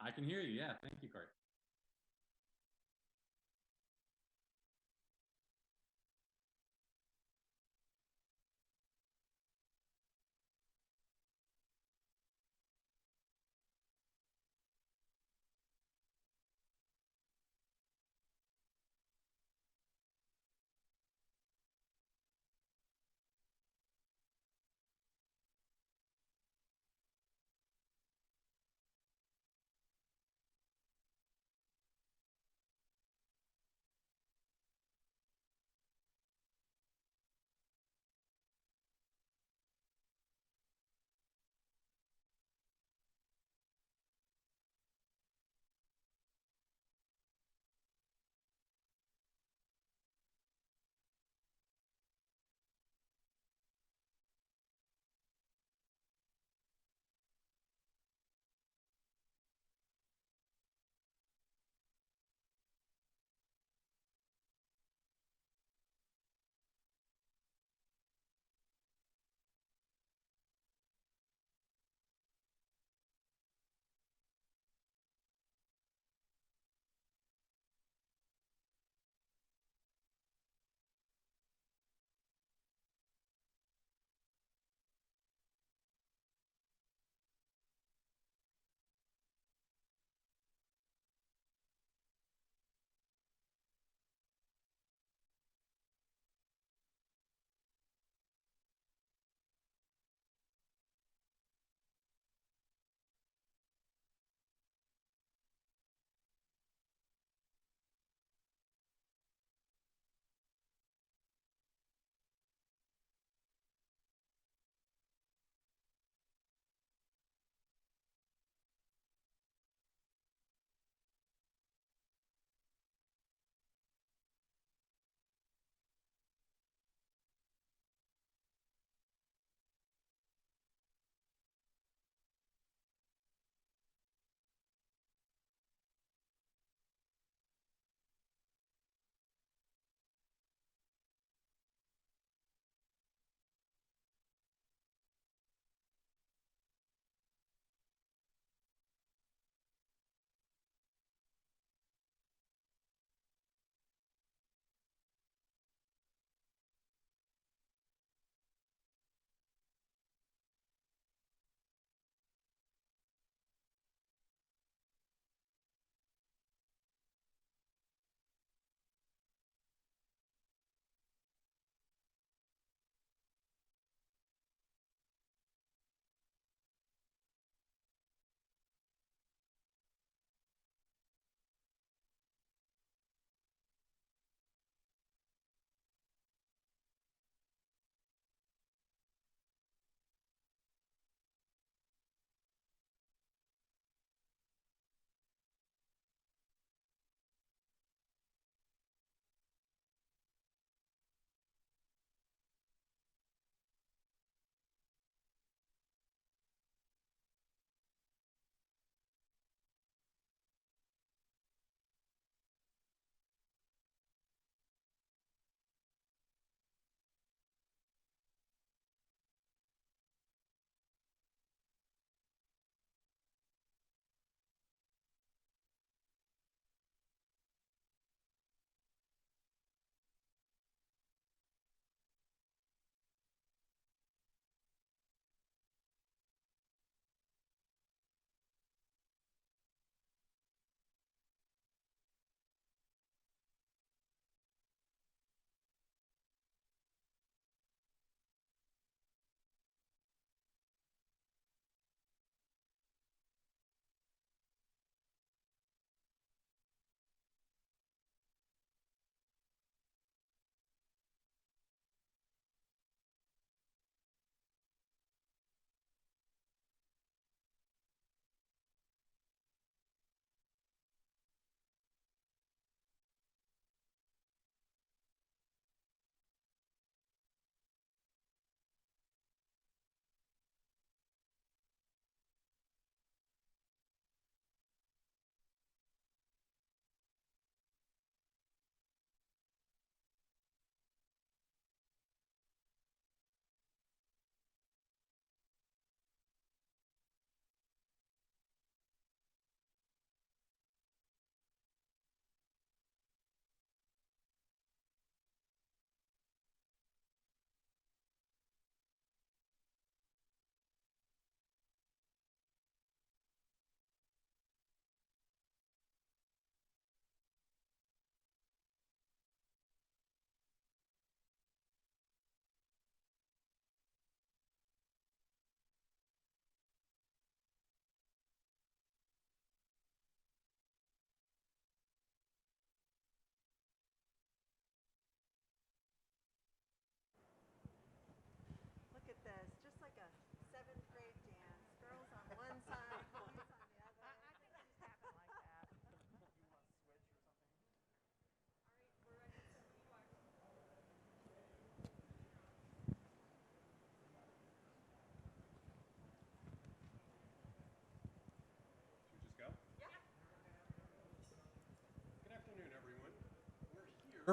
I can hear you. Yeah. Thank you, Corey.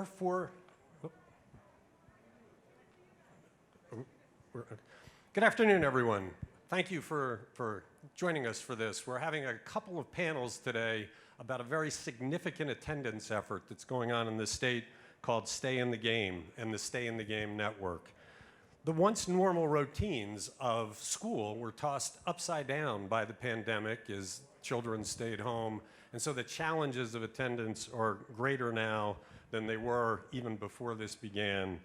for... Good afternoon, everyone. Thank you for joining us for this. We're having a couple of panels today about a very significant attendance effort that's going on in the state called Stay in the Game and the Stay in the Game Network. The once normal routines of school were tossed upside down by the pandemic as children stayed home, and so the challenges of attendance are greater now than they were even before this began.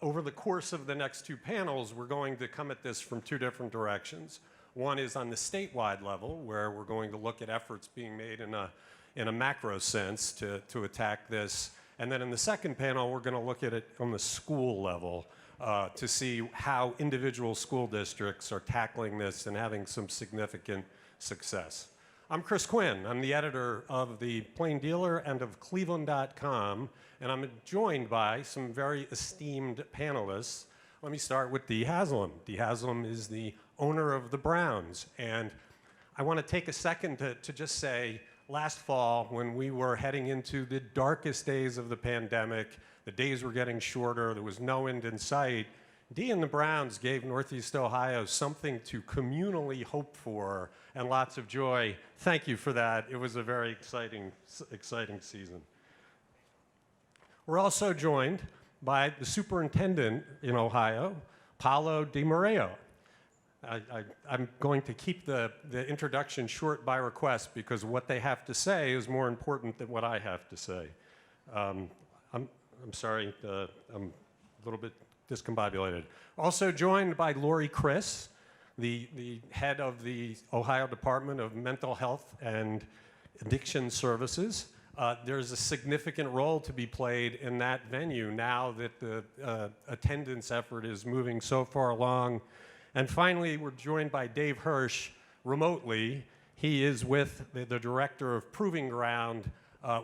Over the course of the next two panels, we're going to come at this from two different directions. One is on the statewide level, where we're going to look at efforts being made in a macro sense to attack this. And then in the second panel, we're going to look at it on the school level to see how individual school districts are tackling this and having some significant success. I'm Criss Quinn. I'm the editor of the Plain Dealer and of Cleveland.com, and I'm joined by some very esteemed panelists. Let me start with Dee Haslam. Dee Haslam is the owner of the Browns, and I want to take a second to just say, last fall, when we were heading into the darkest days of the pandemic, the days were getting shorter, there was no end in sight, Dee and the Browns gave Northeast Ohio something to communally hope for and lots of joy. Thank you for that. It was a very exciting season. We're also joined by the superintendent in Ohio, Paolo DeMaria. I'm going to keep the introduction short by request because what they have to say is more important than what I have to say. I'm sorry, I'm a little bit discombobulated. Also joined by Criss, the head of the Ohio Department of Mental Health and Addiction Services. There's a significant role to be played in that venue now that the attendance effort is moving so far along. And finally, we're joined by Dave Hirsch remotely. He is with the director of Proving Ground,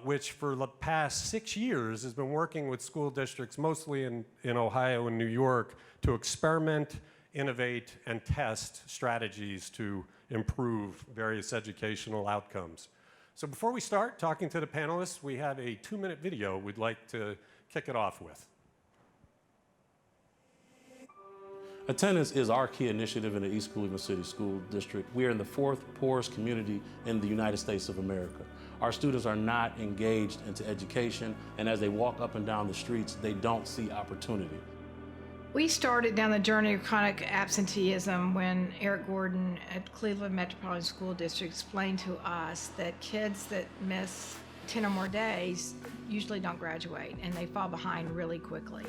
which for the past 6 years has been working with school districts, mostly in Ohio and New York, to experiment, innovate, and test strategies to improve various educational outcomes. So before we start talking to the panelists, we have a 2-minute video we'd like to kick it off with. Attendance is our key initiative in the East Cleveland City School District. We are in the 4th poorest community in the United States of America. Our students are not engaged into education, and as they walk up and down the streets, they don't see opportunity. We started down the journey of chronic absenteeism when Eric Gordon at Cleveland Metropolitan School District explained to us that kids that miss 10 or more days usually don't graduate, and they fall behind really quickly.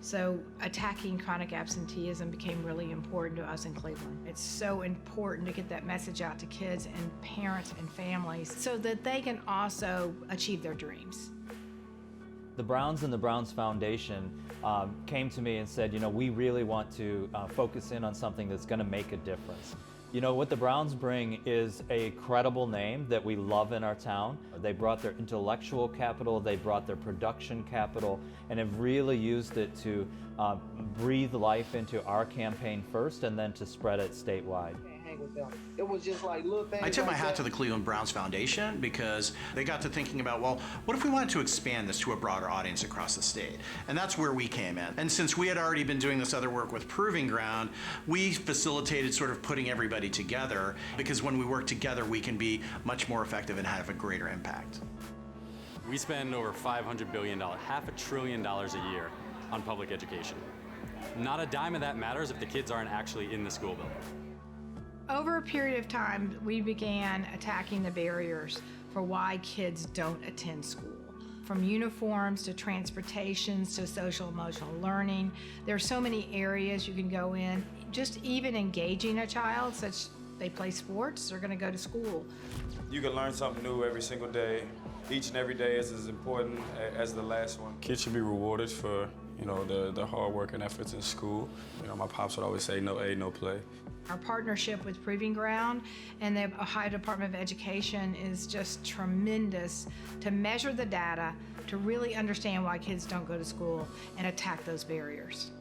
So attacking chronic absenteeism became really important to us in Cleveland. It's so important to get that message out to kids and parents and families so that they can also achieve their dreams. The Browns and the Browns Foundation came to me and said, you know, we really want to focus in on something that's going to make a difference. You know, what the Browns bring is a credible name that we love in our town. They brought their intellectual capital, they brought their production capital, and have really used it to breathe life into our campaign first and then to spread it statewide. With them. It was just like little things. I tip like my hat that. to the Cleveland Browns Foundation because they got to thinking about, well, what if we wanted to expand this to a broader audience across the state? And that's where we came in. And since we had already been doing this other work with Proving Ground, we facilitated sort of putting everybody together because when we work together, we can be much more effective and have a greater impact. We spend over $500 billion, $500 billion a year on public education. Not a dime of that matters if the kids aren't actually in the school building. Over a period of time, we began attacking the barriers for why kids don't attend school. From uniforms to transportations to social emotional learning. There are so many areas you can go in. Just even engaging a child, such they play sports, they're gonna go to school. You can learn something new every single day. Each and every day is as important as the last one. Kids should be rewarded for, you know, the hard work and efforts in school. You know, my pops would always say, no aid, no play. Our partnership with Proving Ground and the Ohio Department of Education is just tremendous to measure the data, to really understand why kids don't go to school and attack those barriers.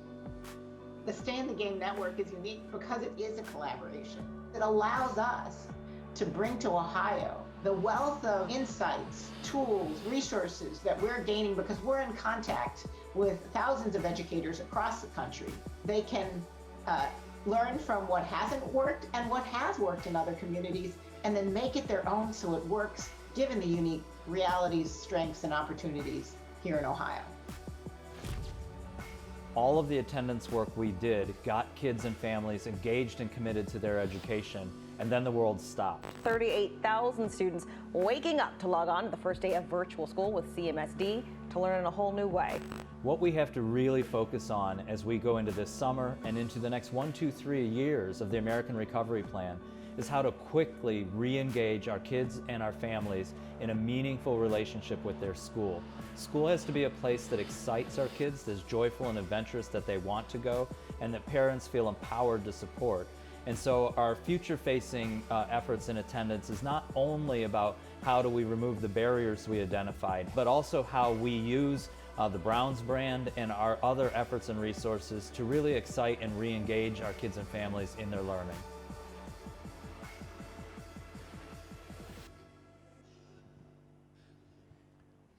The Stay in the Game network is unique because it is a collaboration. It allows us to bring to Ohio The wealth of insights, tools, resources that we're gaining because we're in contact with thousands of educators across the country. They can learn from what hasn't worked and what has worked in other communities, and then make it their own so it works, given the unique realities, strengths, and opportunities here in Ohio. All of the attendance work we did got kids and families engaged and committed to their education, and then the world stopped. 38,000 students waking up to log on to the first day of virtual school with CMSD to learn in a whole new way. What we have to really focus on as we go into this summer and into the next 1, 2, 3 years of the American Recovery Plan is how to quickly re-engage our kids and our families in a meaningful relationship with their school. School has to be a place that excites our kids, that's joyful and adventurous, that they want to go, and that parents feel empowered to support. And so our future-facing efforts in attendance is not only about how do we remove the barriers we identified, but also how we use the Browns brand and our other efforts and resources to really excite and re-engage our kids and families in their learning.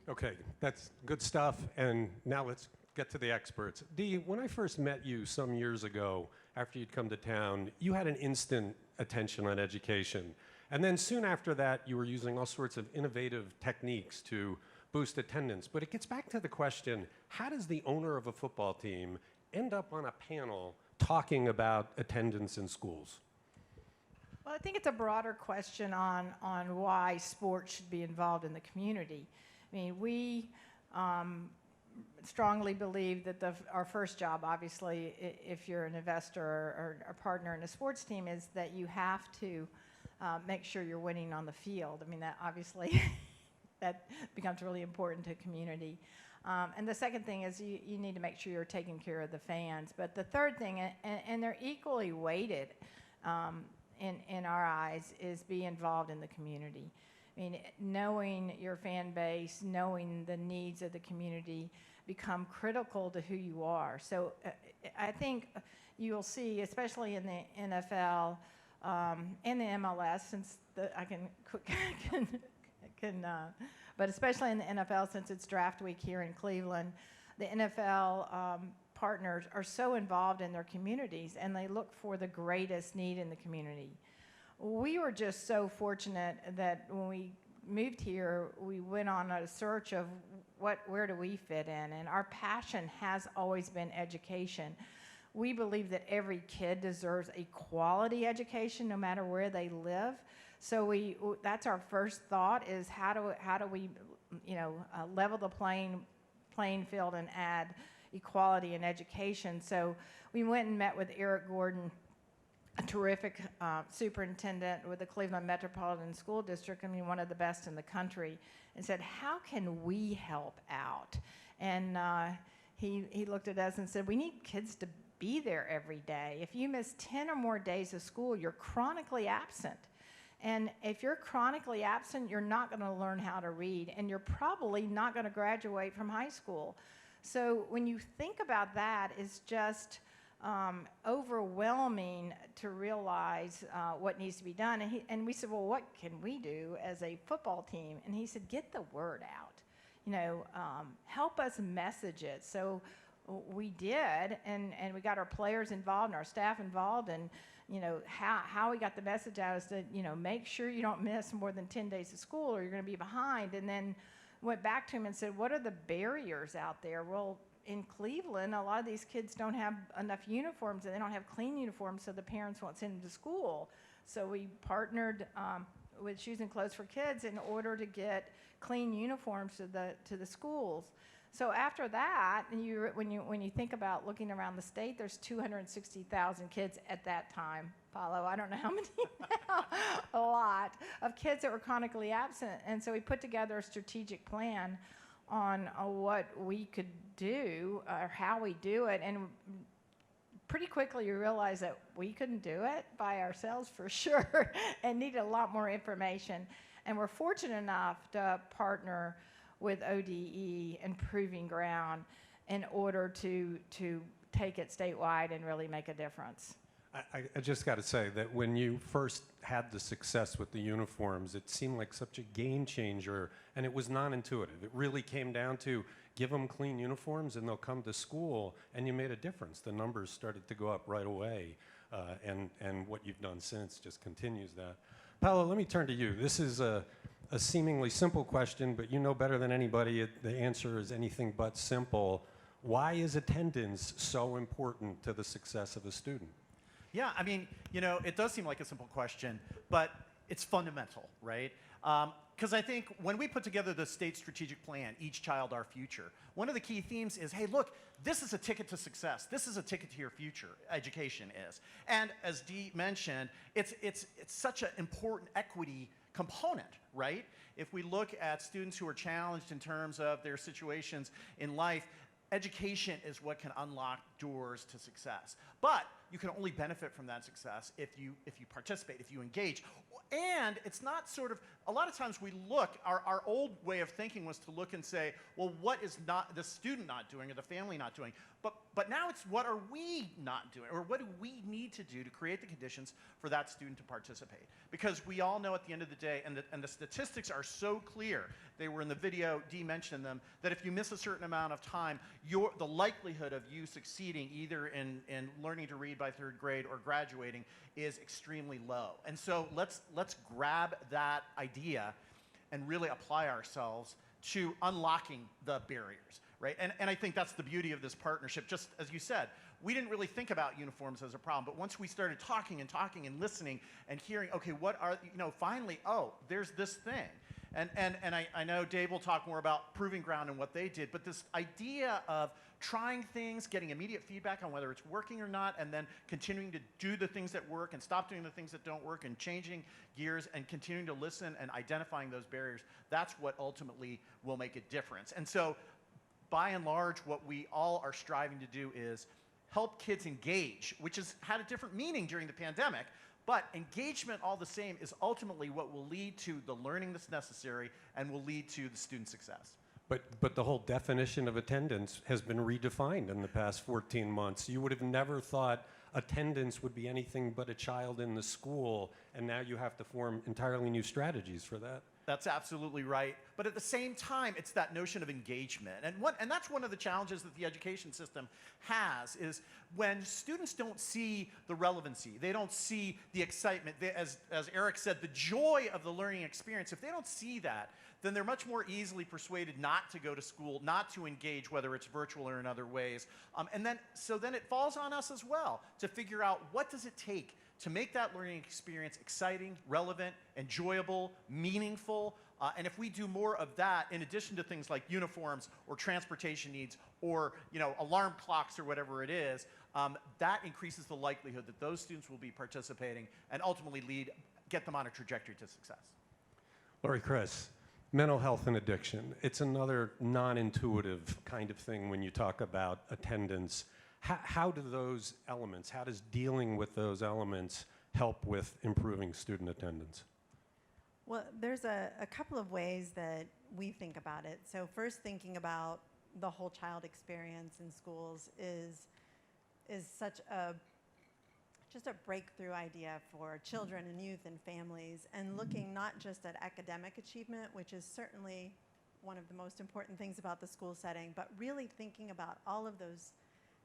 Okay, that's good stuff, and now let's get to the experts. Dee, when I first met you some years ago, after you'd come to town, you had an instant attention on education. And then soon after that, you were using all sorts of innovative techniques to boost attendance. But it gets back to the question, how does the owner of a football team end up on a panel talking about attendance in schools? Well, I think it's a broader question on why sports should be involved in the community. I mean, we strongly believe that our first job, obviously, if you're an investor or a partner in a sports team, is that you have to make sure you're winning on the field. I mean, that obviously that becomes really important to a community. And the second thing is you need to make sure you're taking care of the fans. But the third thing, and they're equally weighted in our eyes, is be involved in the community. I mean, knowing your fan base, knowing the needs of the community become critical to who you are. So I think you'll see, especially in the NFL and the MLS, since but especially in the NFL, since it's draft week here in Cleveland, the NFL partners are so involved in their communities, and they look for the greatest need in the community. We were just so fortunate that when we moved here, we went on a search of where do we fit in, and our passion has always been education. We believe that every kid deserves a quality education no matter where they live. So that's our first thought, is how do we level the playing field and add equality in education. So we went and met with Eric Gordon, a terrific superintendent with the Cleveland Metropolitan School District, I mean, one of the best in the country, and said, how can we help out? And he looked at us and said, we need kids to be there every day. If you miss 10 or more days of school, you're chronically absent. And if you're chronically absent, you're not going to learn how to read, and you're probably not going to graduate from high school. So when you think about that, it's just overwhelming to realize what needs to be done. And we said, well, what can we do as a football team? And he said, get the word out. Help us message it. So we did, and we got our players involved and our staff involved, and how we got the message out is to make sure you don't miss more than 10 days of school or you're going to be behind. And then went back to him and said, what are the barriers out there? Well, in Cleveland, a lot of these kids don't have enough uniforms, and they don't have clean uniforms, so the parents won't send them to school. So we partnered with Shoes and Clothes for Kids in order to get clean uniforms to the schools. So after that, when you think about looking around the state, there's 260,000 kids at that time. Paolo, I don't know how many now, a lot of kids that were chronically absent. And so we put together a strategic plan on what we could do or how we do it. And pretty quickly you realize that we couldn't do it by ourselves for sure and needed a lot more information. And we're fortunate enough to partner with ODE and Proving Ground in order to take it statewide and really make a difference. I just got to say that when you first had the success with the uniforms, it seemed like such a game changer, and it was non-intuitive. It really came down to give them clean uniforms and they'll come to school, and you made a difference. The numbers started to go up right away, and what you've done since just continues that. Paolo, let me turn to you. This is a seemingly simple question, but you know better than anybody the answer is anything but simple. Why is attendance so important to the success of a student? Yeah, I mean, you know, it does seem like a simple question, but it's fundamental, right? Because I think when we put together the state strategic plan, Each Child, Our Future, one of the key themes is, hey, look, this is a ticket to success. This is a ticket to your future, education is. And as Dee mentioned, it's such an important equity component, right? If we look at students who are challenged in terms of their situations in life, education is what can unlock doors to success. But you can only benefit from that success if you participate, if you engage. And it's not sort of, a lot of times we look, our old way of thinking was to look and say, well, what is not the student not doing or the family not doing? But now it's what are we not doing, or what do we need to do to create the conditions for that student to participate? Because we all know at the end of the day, and the statistics are so clear, they were in the video, Dee mentioned them, that if you miss a certain amount of time, the likelihood of you succeeding either in learning to read by 3rd grade or graduating is extremely low. And so let's grab that idea and really apply ourselves to unlocking the barriers, right? And I think that's the beauty of this partnership. Just as you said, we didn't really think about uniforms as a problem, but once we started talking and listening and hearing, okay, what are, you know, finally, oh, there's this thing. And I know Dave will talk more about Proving Ground and what they did, but this idea of trying things, getting immediate feedback on whether it's working or not, and then continuing to do the things that work and stop doing the things that don't work and changing gears and continuing to listen and identifying those barriers, that's what ultimately will make a difference. And so, by and large, what we all are striving to do is help kids engage, which has had a different meaning during the pandemic, but engagement all the same is ultimately what will lead to the learning that's necessary and will lead to the student success. But the whole definition of attendance has been redefined in the past 14 months. You would have never thought attendance would be anything but a child in the school, and now you have to form entirely new strategies for that. That's absolutely right. But at the same time, it's that notion of engagement. And that's one of the challenges that the education system has, is when students don't see the relevancy, they don't see the excitement, as Eric said, the joy of the learning experience, if they don't see that, then they're much more easily persuaded not to go to school, not to engage, whether it's virtual or in other ways. So then it falls on us as well to figure out what does it take to make that learning experience exciting, relevant, enjoyable, meaningful. And if we do more of that, in addition to things like uniforms or transportation needs or alarm clocks or whatever it is, that increases the likelihood that those students will be participating and ultimately get them on a trajectory to success. Lori, Criss, mental health and addiction. It's another non-intuitive kind of thing when you talk about attendance. How do those elements, how does dealing with those elements help with improving student attendance? Well, there's a couple of ways that we think about it. So first, thinking about the whole child experience in schools is such just a breakthrough idea for children and youth and families, and looking not just at academic achievement, which is certainly one of the most important things about the school setting, but really thinking about all of those,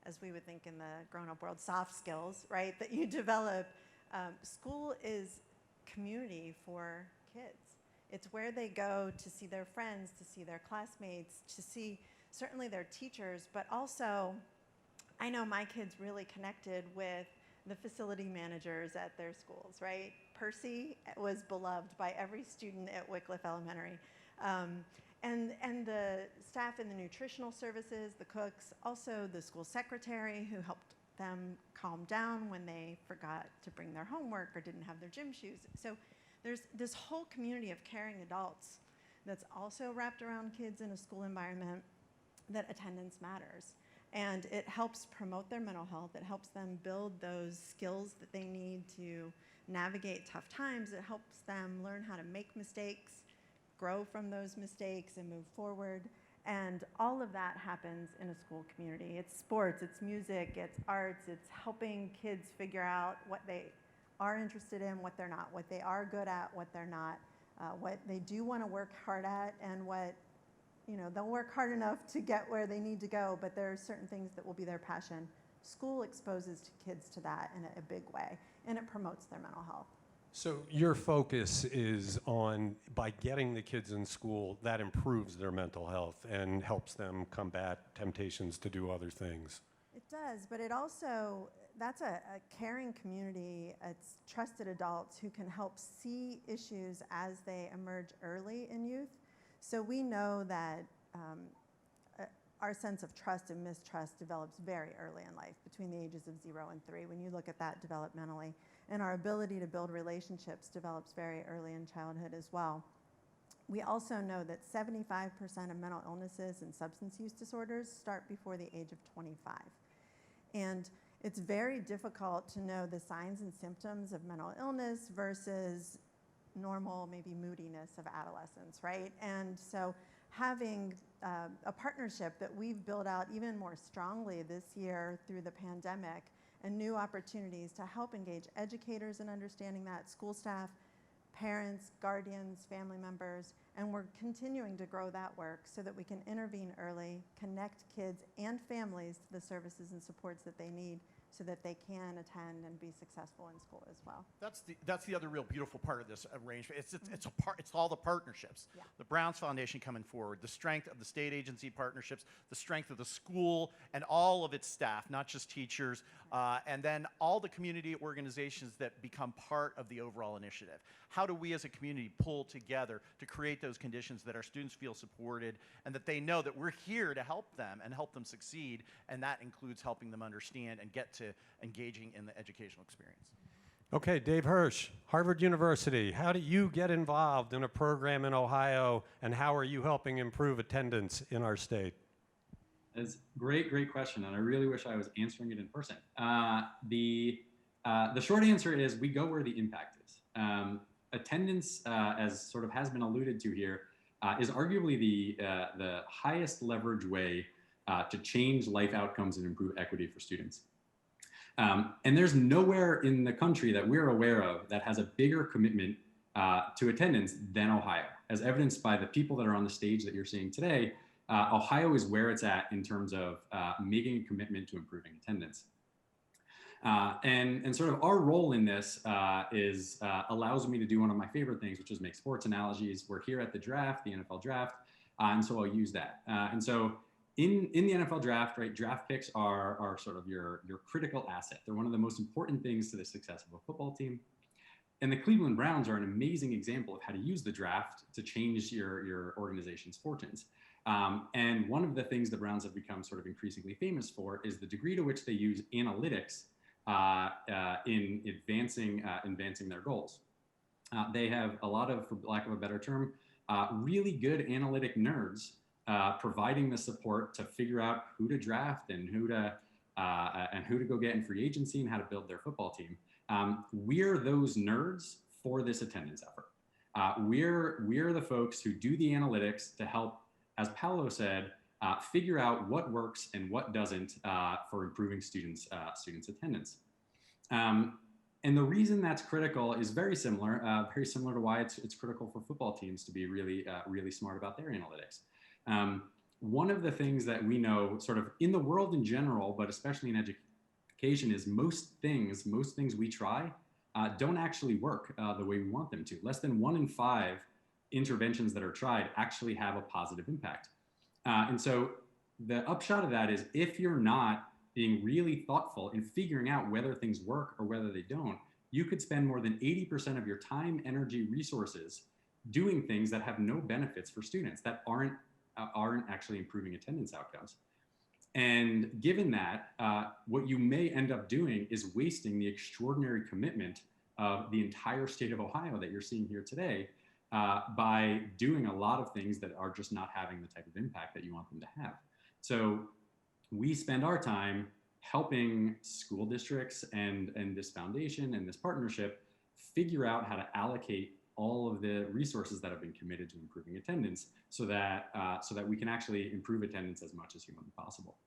as we would think in the grown-up world, soft skills, right, that you develop. School is community for kids. It's where they go to see their friends, to see their classmates, to see certainly their teachers, but also I know my kids really connected with the facility managers at their schools, right? Percy was beloved by every student at Wycliffe Elementary. And the staff in the nutritional services, the cooks, also the school secretary who helped them calm down when they forgot to bring their homework or didn't have their gym shoes. So there's this whole community of caring adults that's also wrapped around kids in a school environment, that attendance matters. And it helps promote their mental health. It helps them build those skills that they need to navigate tough times. It helps them learn how to make mistakes, grow from those mistakes, and move forward. And all of that happens in a school community. It's sports, it's music, it's arts, it's helping kids figure out what they are interested in, what they're not, what they are good at, what they're not, what they do want to work hard at, and what, they'll work hard enough to get where they need to go, but there are certain things that will be their passion. School exposes kids to that in a big way, and it promotes their mental health. So your focus is on, by getting the kids in school, that improves their mental health and helps them combat temptations to do other things. It does, but it also, that's a caring community. It's trusted adults who can help see issues as they emerge early in youth. So we know that our sense of trust and mistrust develops very early in life, between the ages of 0 and 3, when you look at that developmentally. And our ability to build relationships develops very early in childhood as well. We also know that 75% of mental illnesses and substance use disorders start before the age of 25. And it's very difficult to know the signs and symptoms of mental illness versus normal, maybe moodiness of adolescence, right? And so having a partnership that we've built out even more strongly this year through the pandemic, and new opportunities to help engage educators in understanding that, school staff, parents, guardians, family members, and we're continuing to grow that work so that we can intervene early, connect kids and families to the services and supports that they need so that they can attend and be successful in school as well. That's the other real beautiful part of this arrangement. It's all the partnerships. Yeah. The Browns Foundation coming forward, the strength of the state agency partnerships, the strength of the school and all of its staff, not just teachers, and then all the community organizations that become part of the overall initiative. How do we as a community pull together to create those conditions that our students feel supported and that they know that we're here to help them and help them succeed, and that includes helping them understand and get to engaging in the educational experience. Okay, Dave Hirsch, Harvard University. How do you get involved in a program in Ohio, and how are you helping improve attendance in our state? That's a great question, and I really wish I was answering it in person. The short answer is we go where the impact is. Attendance, as sort of has been alluded to here, is arguably the highest leverage way to change life outcomes and improve equity for students. And there's nowhere in the country that we're aware of that has a bigger commitment to attendance than Ohio. As evidenced by the people that are on the stage that you're seeing today, Ohio is where it's at in terms of making a commitment to improving attendance. And sort of our role in this allows me to do one of my favorite things, which is make sports analogies. We're here at the draft, the NFL draft, and so I'll use that. And so in the NFL draft, right, draft picks are sort of your critical asset. They're one of the most important things to the success of a football team. And the Cleveland Browns are an amazing example of how to use the draft to change your organization's fortunes. And one of the things the Browns have become sort of increasingly famous for is the degree to which they use analytics in advancing their goals. They have a lot of, for lack of a better term, really good analytic nerds providing the support to figure out who to draft and who to go get in free agency and how to build their football team. We're those nerds for this attendance effort. We're the folks who do the analytics to help, as Paolo said, figure out what works and what doesn't for improving students' attendance. And the reason that's critical is very similar to why it's critical for football teams to be really smart about their analytics. One of the things that we know sort of in the world in general, but especially in education, is most things we try don't actually work the way we want them to. Less than 1 in 5 interventions that are tried actually have a positive impact. And so the upshot of that is if you're not being really thoughtful in figuring out whether things work or whether they don't, you could spend more than 80% of your time, energy, resources doing things that have no benefits for students, that aren't actually improving attendance outcomes. And given that, what you may end up doing is wasting the extraordinary commitment of the entire state of Ohio that you're seeing here today by doing a lot of things that are just not having the type of impact that you want them to have. So we spend our time helping school districts and this foundation and this partnership figure out how to allocate all of the resources that have been committed to improving attendance so that we can actually improve attendance as much as humanly possible.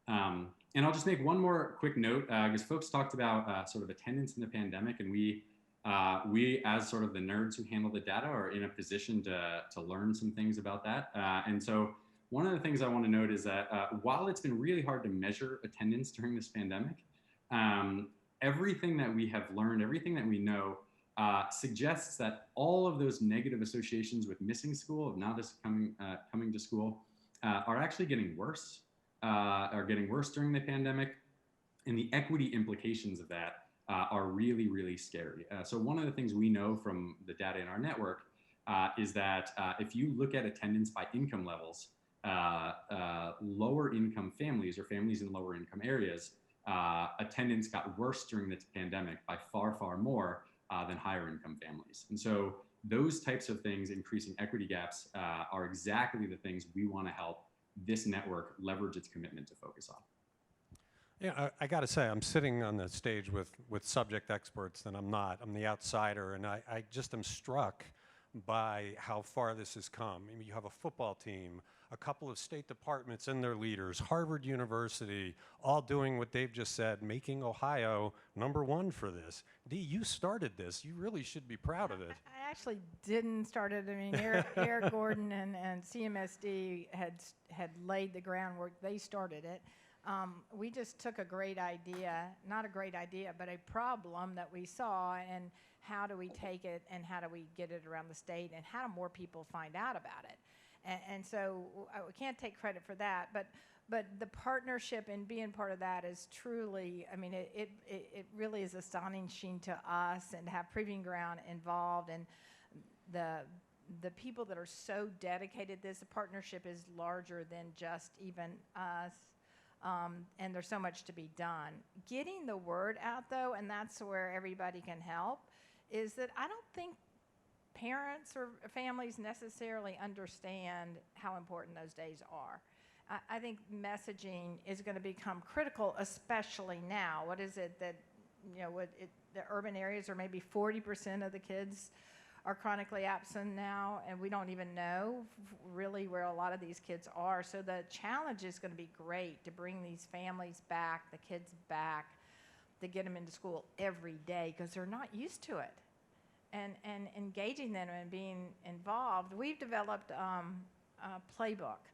And I'll just make one more quick note, because folks talked about sort of attendance in the pandemic, and we as sort of the nerds who handle the data are in a position to learn some things about that. And so one of the things I want to note is that while it's been really hard to measure attendance during this pandemic, everything that we have learned, everything that we know, suggests that all of those negative associations with missing school, of not just coming to school, are actually getting worse, during the pandemic. And the equity implications of that are really, really scary. So one of the things we know from the data in our network is that if you look at attendance by income levels, lower income families or families in lower income areas, attendance got worse during the pandemic by far, far more than higher income families. And so those types of things, increasing equity gaps, are exactly the things we want to help this network leverage its commitment to focus on. Yeah, I got to say, I'm sitting on the stage with subject experts, and I'm not. I'm the outsider, and I just am struck by how far this has come. I mean, you have a football team, a couple of state departments and their leaders, Harvard University, all doing what Dave just said, making Ohio #1 for this. Dee, you started this. You really should be proud of it. I actually didn't start it. I mean, Eric Gordon and CMSD had laid the groundwork. They started it. We just took a great idea, not a great idea, but a problem that we saw, and how do we take it and how do we get it around the state and how do more people find out about it? And so we can't take credit for that, but the partnership and being part of that is truly, I mean, it really is astonishing to us, and to have Proving Ground involved, and the people that are so dedicated. The partnership is larger than just even us. And there's so much to be done. Getting the word out, though, and that's where everybody can help, is that I don't think parents or families necessarily understand how important those days are. I think messaging is going to become critical, especially now. What is it that, the urban areas are maybe 40% of the kids are chronically absent now, and we don't even know really where a lot of these kids are. So the challenge is going to be great to bring these families back, the kids back, to get them into school every day, because they're not used to it. And engaging them and being involved. We've developed a playbook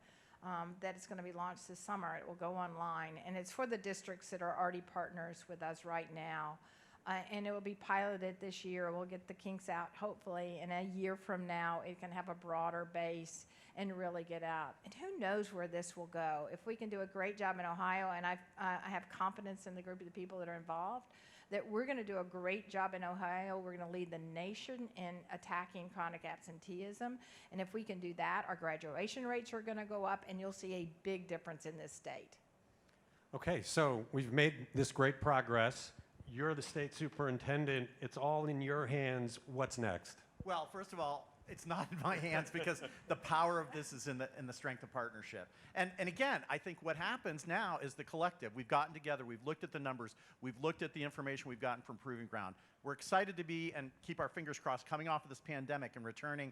that is going to be launched this summer. It will go online, and it's for the districts that are already partners with us right now. And it will be piloted this year. We'll get the kinks out, hopefully, and a year from now, it can have a broader base and really get out. And who knows where this will go. If we can do a great job in Ohio, and I have confidence in the group of the people that are involved, that we're going to do a great job in Ohio. We're going to lead the nation in attacking chronic absenteeism. And if we can do that, our graduation rates are going to go up, and you'll see a big difference in this state. Okay, so we've made this great progress. You're the state superintendent. It's all in your hands. What's next? Well, first of all, it's not in my hands, because the power of this is in the strength of partnership. And again, I think what happens now is the collective. We've gotten together. We've looked at the numbers. We've looked at the information we've gotten from Proving Ground. We're excited to be, and keep our fingers crossed, coming off of this pandemic and returning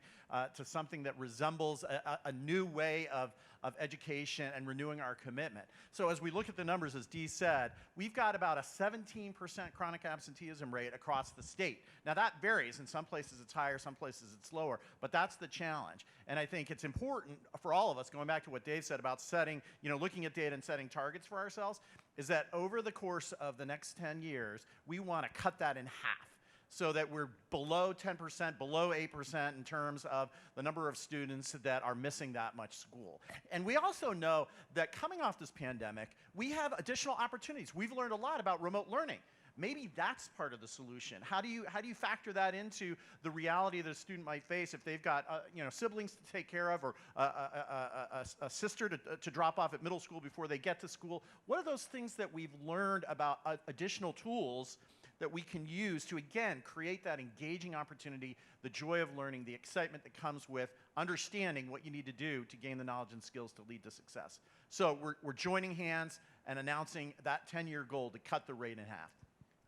to something that resembles a new way of education and renewing our commitment. So as we look at the numbers, as Dee said, we've got about a 17% chronic absenteeism rate across the state. Now that varies. In some places it's higher, some places it's lower, but that's the challenge. And I think it's important for all of us, going back to what Dave said about setting, looking at data and setting targets for ourselves, is that over the course of the next 10 years, we want to cut that in half, so that we're below 10%, below 8% in terms of the number of students that are missing that much school. And we also know that coming off this pandemic, we have additional opportunities. We've learned a lot about remote learning. Maybe that's part of the solution. How do you factor that into the reality that a student might face if they've got siblings to take care of, or a sister to drop off at middle school before they get to school? What are those things that we've learned about additional tools that we can use to, again, create that engaging opportunity, the joy of learning, the excitement that comes with understanding what you need to do to gain the knowledge and skills to lead to success? So we're joining hands and announcing that 10-year goal to cut the rate in half.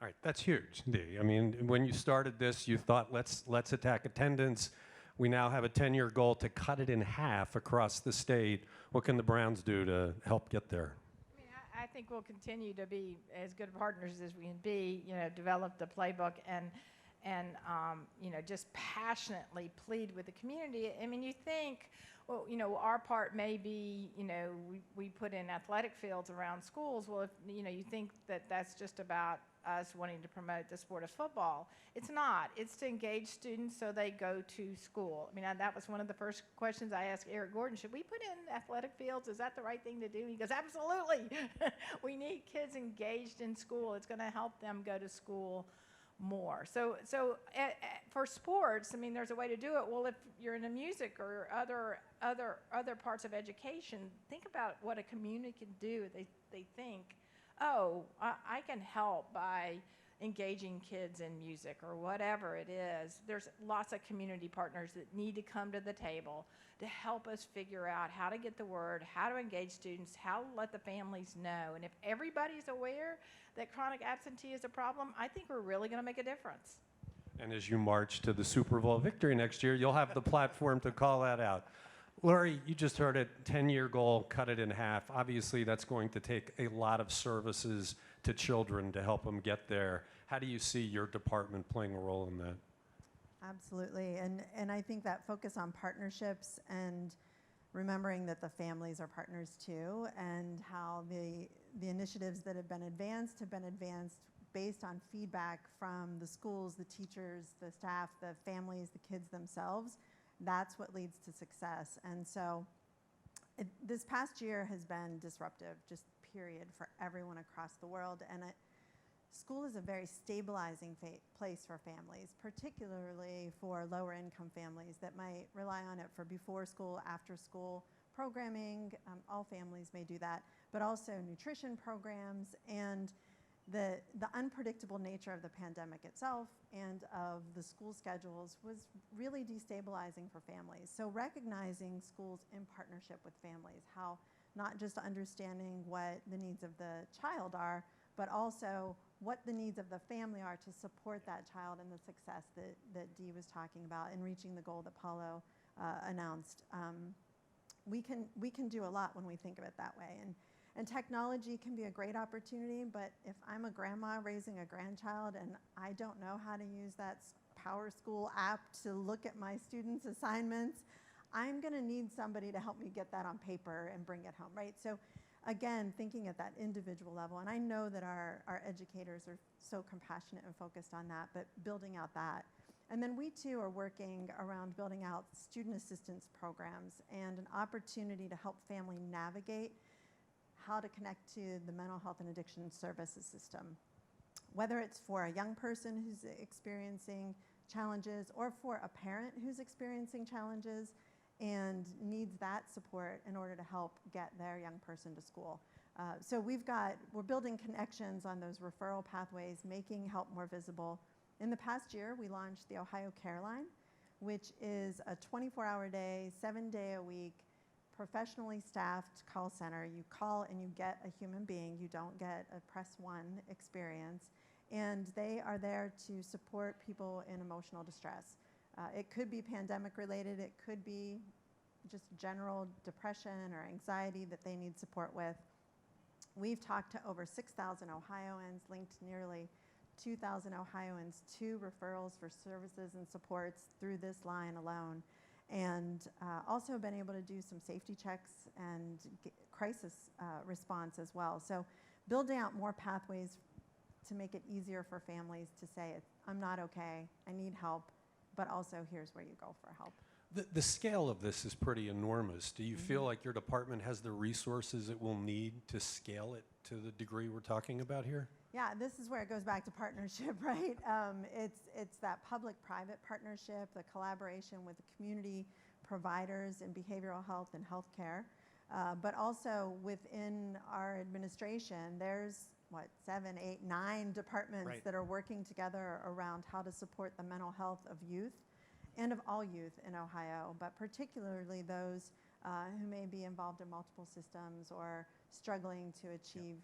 All right, that's huge, Dee. I mean, when you started this, you thought, let's attack attendance. We now have a 10-year goal to cut it in half across the state. What can the Browns do to help get there? I mean, I think we'll continue to be as good partners as we can be, develop the playbook and just passionately plead with the community. I mean, you think, well, our part may be, we put in athletic fields around schools. Well, if, you think that that's just about us wanting to promote the sport of football. It's not. It's to engage students so they go to school. I mean, that was one of the first questions I asked Eric Gordon. Should we put in athletic fields? Is that the right thing to do? He goes, absolutely. We need kids engaged in school. It's going to help them go to school more. So for sports, I mean, there's a way to do it. Well, if you're in a music or other parts of education, think about what a community can do. They think, oh, I can help by engaging kids in music or whatever it is. There's lots of community partners that need to come to the table to help us figure out how to get the word, how to engage students, how to let the families know. And if everybody's aware that chronic absentee is a problem, I think we're really going to make a difference. And as you march to the Super Bowl victory next year, you'll have the platform to call that out. Lori, you just heard it, 10-year goal, cut it in half. Obviously, that's going to take a lot of services to children to help them get there. How do you see your department playing a role in that? Absolutely, and I think that focus on partnerships and remembering that the families are partners too, and how the initiatives that have been advanced based on feedback from the schools, the teachers, the staff, the families, the kids themselves. That's what leads to success. And so this past year has been disruptive, just period, for everyone across the world. And school is a very stabilizing place for families, particularly for lower income families that might rely on it for before school, after school programming. All families may do that, but also nutrition programs and the unpredictable nature of the pandemic itself and of the school schedules was really destabilizing for families. So recognizing schools in partnership with families, how not just understanding what the needs of the child are, but also what the needs of the family are to support that child and the success that Dee was talking about in reaching the goal that Paolo announced. We can do a lot when we think of it that way. And technology can be a great opportunity, but if I'm a grandma raising a grandchild and I don't know how to use that PowerSchool app to look at my students' assignments, I'm going to need somebody to help me get that on paper and bring it home, right? So again, thinking at that individual level, and I know that our educators are so compassionate and focused on that, but building out that. And then we too are working around building out student assistance programs and an opportunity to help family navigate how to connect to the mental health and addiction services system. Whether it's for a young person who's experiencing challenges or for a parent who's experiencing challenges and needs that support in order to help get their young person to school. So we're building connections on those referral pathways, making help more visible. In the past year, we launched the Ohio Care Line, which is a 24-hour day, 7-day-a-week, professionally staffed call center. You call and you get a human being. You don't get a press one experience. And they are there to support people in emotional distress. It could be pandemic related. It could be just general depression or anxiety that they need support with. We've talked to over 6,000 Ohioans, linked nearly 2,000 Ohioans to referrals for services and supports through this line alone. And also been able to do some safety checks and crisis response as well. So building out more pathways to make it easier for families to say, I'm not okay, I need help, but also here's where you go for help. The scale of this is pretty enormous. Do you feel like your department has the resources it will need to scale it to the degree we're talking about here? Yeah, this is where it goes back to partnership, right? It's that public-private partnership, the collaboration with the community providers in behavioral health and healthcare, but also within our administration, there's 7, 8, 9 departments that are working together around how to support the mental health of youth and of all youth in Ohio, but particularly those who may be involved in multiple systems or struggling to achieve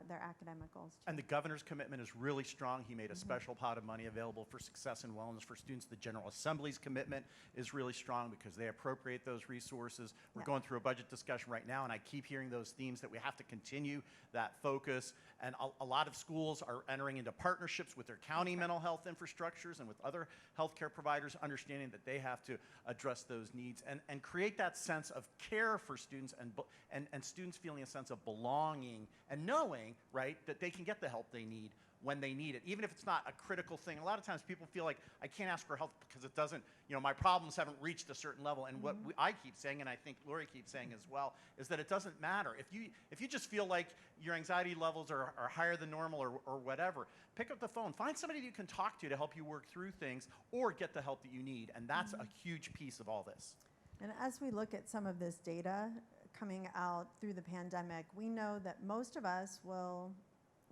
their academic goals. And the governor's commitment is really strong. He made a special pot of money available for success and wellness for students. The General Assembly's commitment is really strong because they appropriate those resources. We're going through a budget discussion right now, and I keep hearing those themes that we have to continue that focus. And a lot of schools are entering into partnerships with their county mental health infrastructures and with other healthcare providers, understanding that they have to address those needs and create that sense of care for students and students feeling a sense of belonging and knowing, right, that they can get the help they need when they need it, even if it's not a critical thing. A lot of times people feel like, I can't ask for help because it doesn't, my problems haven't reached a certain level. And what I keep saying, and I think Lori keeps saying as well, is that it doesn't matter. If you just feel like your anxiety levels are higher than normal or whatever, pick up the phone, find somebody you can talk to help you work through things or get the help that you need. And that's a huge piece of all this. And as we look at some of this data coming out through the pandemic, we know that most of us will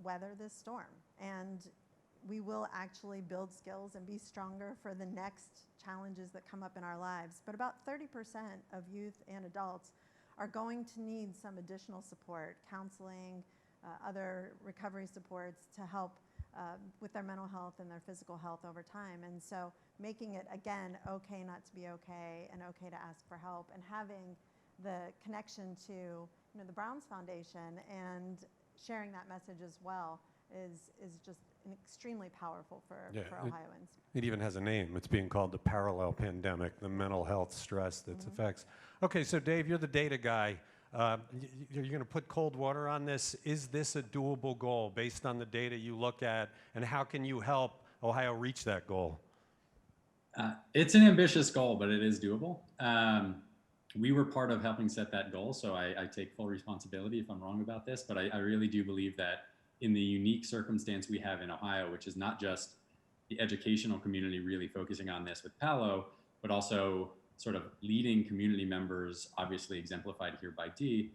weather this storm, and we will actually build skills and be stronger for the next challenges that come up in our lives. But about 30% of youth and adults are going to need some additional support, counseling, other recovery supports to help with their mental health and their physical health over time. And so making it, again, okay not to be okay and okay to ask for help, and having the connection to the Browns Foundation and sharing that message as well is just extremely powerful for Ohioans. It even has a name. It's being called the parallel pandemic, the mental health stress that affects. Okay, so Dave, you're the data guy. You're going to put cold water on this. Is this a doable goal based on the data you look at, and how can you help Ohio reach that goal? It's an ambitious goal, but it is doable. We were part of helping set that goal, so I take full responsibility if I'm wrong about this, but I really do believe that in the unique circumstance we have in Ohio, which is not just the educational community really focusing on this with Paolo, but also sort of leading community members, obviously exemplified here by Dee,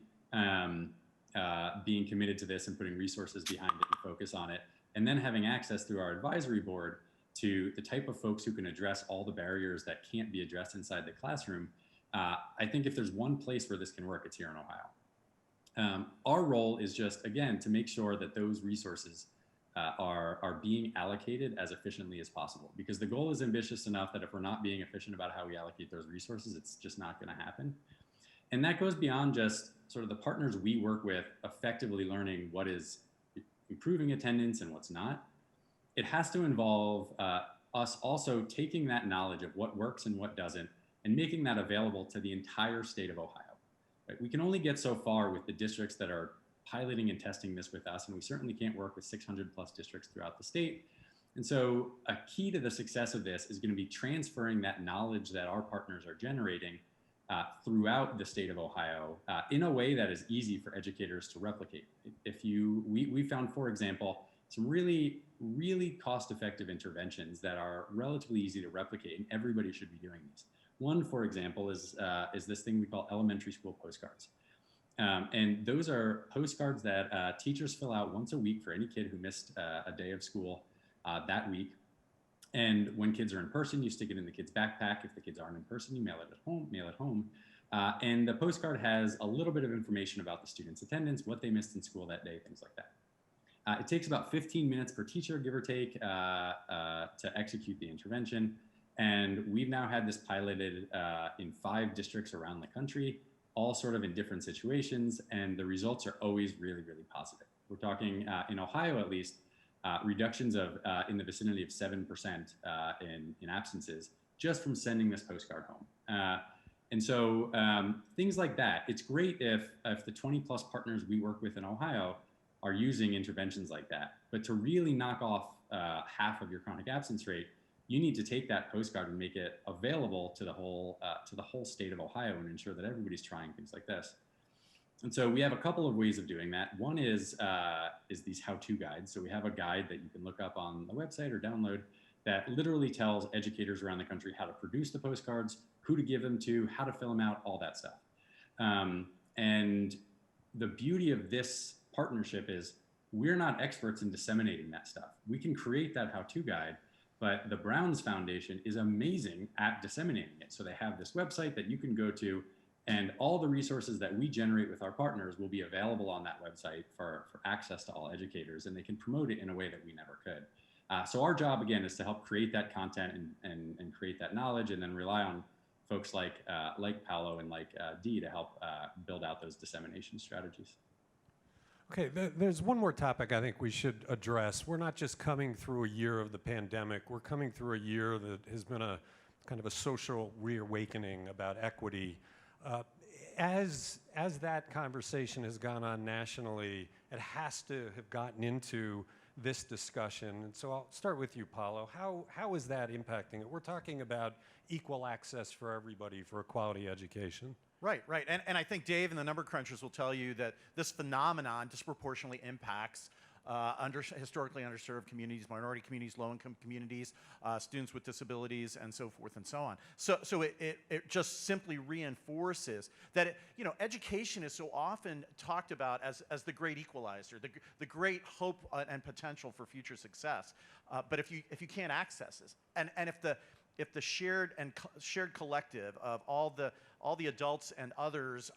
being committed to this and putting resources behind it and focus on it, and then having access through our advisory board to the type of folks who can address all the barriers that can't be addressed inside the classroom. I think if there's one place where this can work, it's here in Ohio. Our role is just, again, to make sure that those resources are being allocated as efficiently as possible, because the goal is ambitious enough that if we're not being efficient about how we allocate those resources, it's just not going to happen. And that goes beyond just sort of the partners we work with effectively learning what is improving attendance and what's not. It has to involve us also taking that knowledge of what works and what doesn't and making that available to the entire state of Ohio. Right? We can only get so far with the districts that are piloting and testing this with us, and we certainly can't work with 600 plus districts throughout the state. And so a key to the success of this is going to be transferring that knowledge that our partners are generating throughout the state of Ohio in a way that is easy for educators to replicate. We found, for example, some really, really cost-effective interventions that are relatively easy to replicate, and everybody should be doing these. One, for example, is this thing we call elementary school postcards. And those are postcards that teachers fill out once a week for any kid who missed a day of school that week. And when kids are in person, you stick it in the kid's backpack. If the kids aren't in person, you mail it at home. And the postcard has a little bit of information about the student's attendance, what they missed in school that day, things like that. It takes about 15 minutes per teacher, give or take, to execute the intervention. And we've now had this piloted in 5 districts around the country, all sort of in different situations, and the results are always really, really positive. We're talking, in Ohio at least, reductions of in the vicinity of 7% in absences just from sending this postcard home. And so things like that, it's great if the 20 plus partners we work with in Ohio are using interventions like that. But to really knock off half of your chronic absence rate, you need to take that postcard and make it available to the whole state of Ohio and ensure that everybody's trying things like this. And so we have a couple of ways of doing that. One is these how-to guides. So we have a guide that you can look up on the website or download that literally tells educators around the country how to produce the postcards, who to give them to, how to fill them out, all that stuff. And the beauty of this partnership is we're not experts in disseminating that stuff. We can create that how-to guide, but the Browns Foundation is amazing at disseminating it. So they have this website that you can go to, And all the resources that we generate with our partners will be available on that website for access to all educators, and they can promote it in a way that we never could. So our job, again, is to help create that content and create that knowledge, and then rely on folks like Paolo and like Dee to help build out those dissemination strategies. Okay, there's one more topic I think we should address. We're not just coming through a year of the pandemic. We're coming through a year that has been a kind of a social reawakening about equity. As that conversation has gone on nationally, it has to have gotten into this discussion. And so I'll start with you, Paolo. How is that impacting it? We're talking about equal access for everybody for a quality education. Right, right. And I think Dave and the number crunchers will tell you that this phenomenon disproportionately impacts historically underserved communities, minority communities, low-income communities, students with disabilities, and so forth and so on. So it just simply reinforces that education is so often talked about as the great equalizer, the great hope and potential for future success. But if you can't access this, and if the shared collective of all the adults and others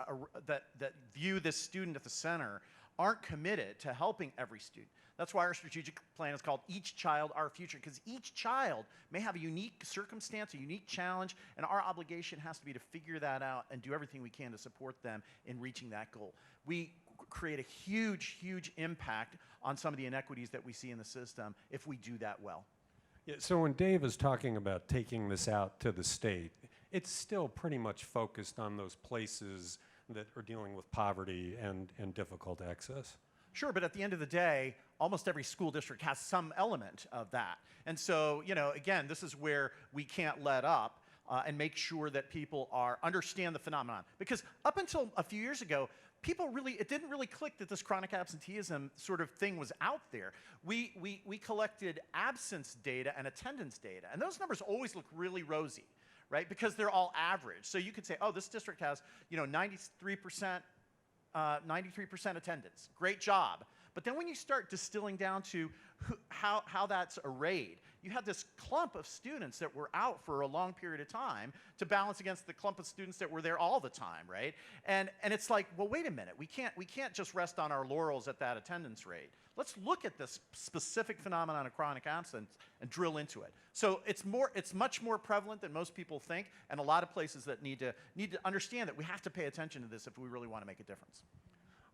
that view this student at the center aren't committed to helping every student. That's why our strategic plan is called Each Child, Our Future, because each child may have a unique circumstance, a unique challenge, and our obligation has to be to figure that out and do everything we can to support them in reaching that goal. We create a huge, huge impact on some of the inequities that we see in the system if we do that well. Yeah, so when Dave is talking about taking this out to the state, it's still pretty much focused on those places that are dealing with poverty and difficult access. Sure, but at the end of the day, almost every school district has some element of that. And so, again, this is where we can't let up and make sure that people understand the phenomenon. Because up until a few years ago, it didn't really click that this chronic absenteeism sort of thing was out there. We collected absence data and attendance data, and those numbers always look really rosy, right? Because they're all average. So you could say, oh, this district has 93% attendance. Great job. But then when you start distilling down to how that's arrayed, you had this clump of students that were out for a long period of time to balance against the clump of students that were there all the time, right? And it's like, well, wait a minute. We can't just rest on our laurels at that attendance rate. Let's look at this specific phenomenon of chronic absence and drill into it. So it's much more prevalent than most people think, and a lot of places that need to understand that we have to pay attention to this if we really want to make a difference.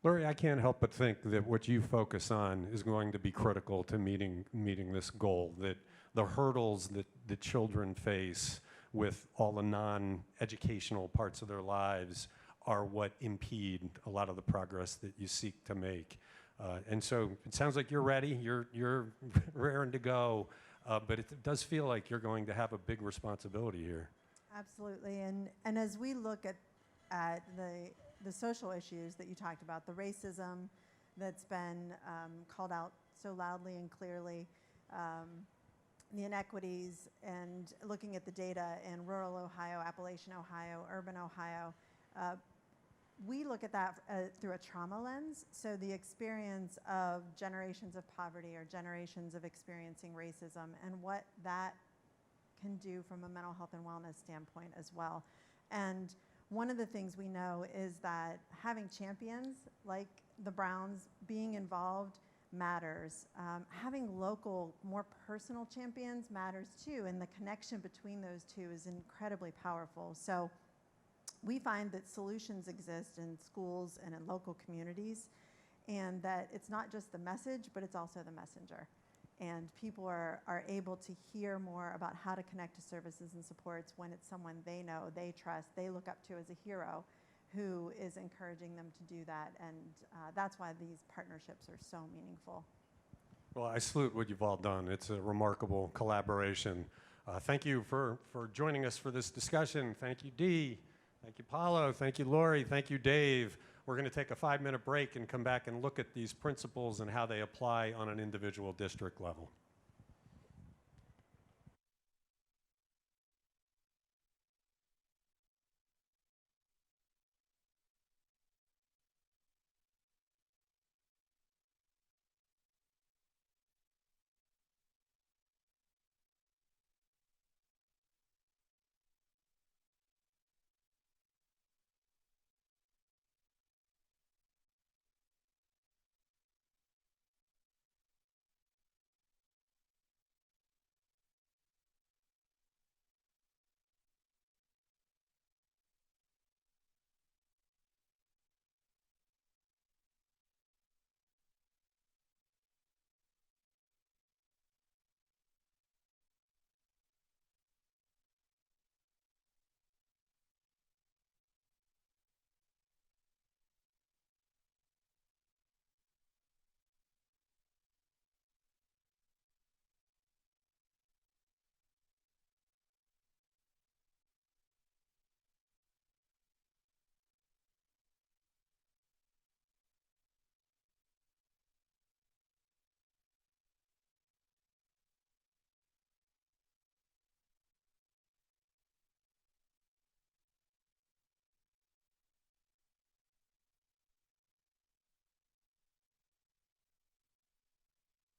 Lori, I can't help but think that what you focus on is going to be critical to meeting this goal, that the hurdles that the children face with all the non-educational parts of their lives are what impede a lot of the progress that you seek to make. And so it sounds like you're ready, you're raring to go, but it does feel like you're going to have a big responsibility here. Absolutely, and as we look at the social issues that you talked about, the racism that's been called out so loudly and clearly, the inequities, and looking at the data in rural Ohio, Appalachian Ohio, urban Ohio, we look at that through a trauma lens. So the experience of generations of poverty or generations of experiencing racism and what that can do from a mental health and wellness standpoint as well. And one of the things we know is that having champions like the Browns being involved matters. Having local, more personal champions matters too, and the connection between those two is incredibly powerful. So we find that solutions exist in schools and in local communities, and that it's not just the message, but it's also the messenger. And people are able to hear more about how to connect to services and supports when it's someone they know, they trust, they look up to as a hero who is encouraging them to do that. And that's why these partnerships are so meaningful. Well, I salute what you've all done. It's a remarkable collaboration. Thank you for joining us for this discussion. Thank you, Dee. Thank you, Paolo. Thank you, Lori. Thank you, Dave. We're going to take a 5-minute break and come back and look at these principles and how they apply on an individual district level.